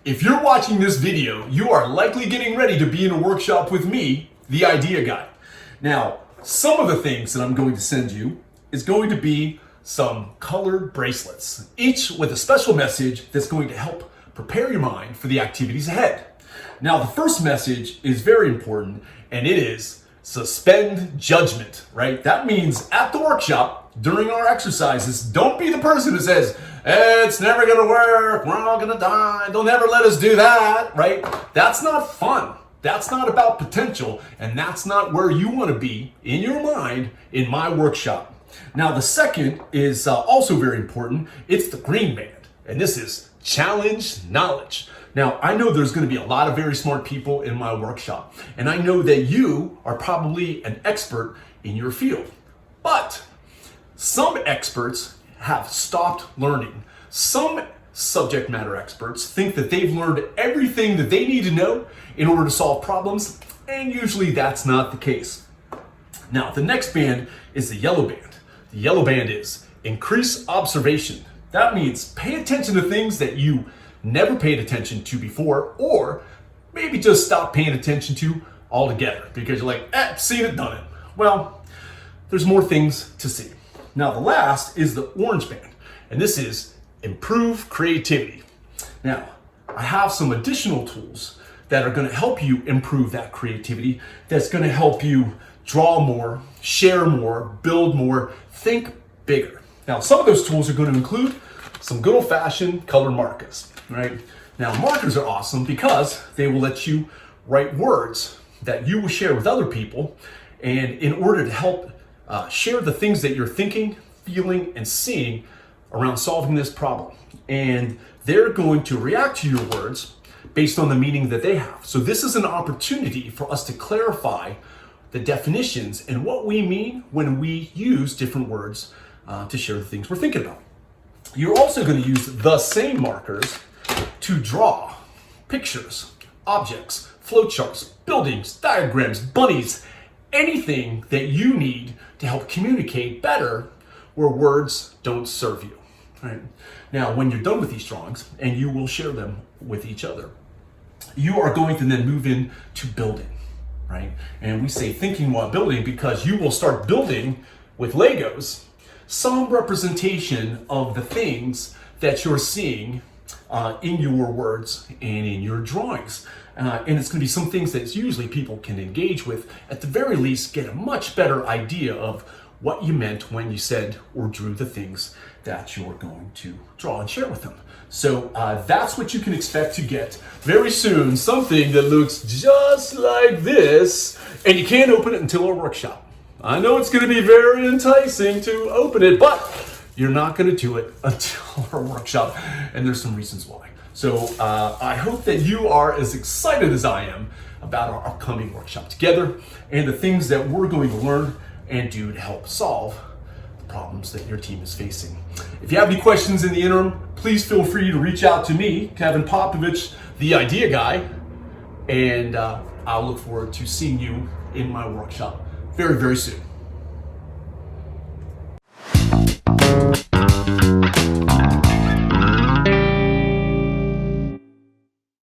If you're watching this video, you are likely getting ready to be in a workshop with me, the Idea Guy. Now, some of the things that I'm going to send you is going to be some colored bracelets, each with a special message that's going to help prepare your mind for the activities ahead. Now, the first message is very important, and it is suspend judgment, right? That means at the workshop, during our exercises, don't be the person who says, it's never gonna work, we're all gonna die, don't ever let us do that, right? That's not fun. That's not about potential, and that's not where you wanna be in your mind in my workshop. Now, the second is also very important. It's the green band, and this is challenge knowledge. Now, I know there's going to be a lot of very smart people in my workshop, and I know that you are probably an expert in your field. But some experts have stopped learning. Some subject matter experts think that they've learned everything that they need to know in order to solve problems, and usually that's not the case. Now, the next band is the yellow band. The yellow band is increase observation. That means pay attention to things that you never paid attention to before, or maybe just stop paying attention to altogether because you're like, seen it, done it. Well, there's more things to see. Now, the last is the orange band, and this is improve creativity. Now, I have some additional tools that are going to help you improve that creativity, that's going to help you draw more, share more, build more, think bigger. Now, some of those tools are going to include some good old-fashioned colored markers, right? Now, markers are awesome because they will let you write words that you will share with other people, and in order to help share the things that you're thinking, feeling, and seeing around solving this problem. And they're going to react to your words based on the meaning that they have. So this is an opportunity for us to clarify the definitions and what we mean when we use different words to share the things we're thinking about. You're also going to use the same markers to draw pictures, objects, flowcharts, buildings, diagrams, bunnies, anything that you need to help communicate better where words don't serve you. Right? Now, when you're done with these drawings, and you will share them with each other, you are going to then move into building, right? And we say thinking while building because you will start building with Legos some representation of the things that you're seeing in your words and in your drawings. And it's going to be some things that usually people can engage with, at the very least get a much better idea of what you meant when you said or drew the things that you're going to draw and share with them. So that's what you can expect to get very soon, something that looks just like this, and you can't open it until our workshop. I know it's going to be very enticing to open it, but you're not going to do it until our workshop, and there's some reasons why. So I hope that you are as excited as I am about our upcoming workshop together and the things that we're going to learn and do to help solve the problems that your team is facing. If you have any questions in the interim, please feel free to reach out to me, Kevin Popovic, the Idea Guy, and I'll look forward to seeing you in my workshop very, very soon.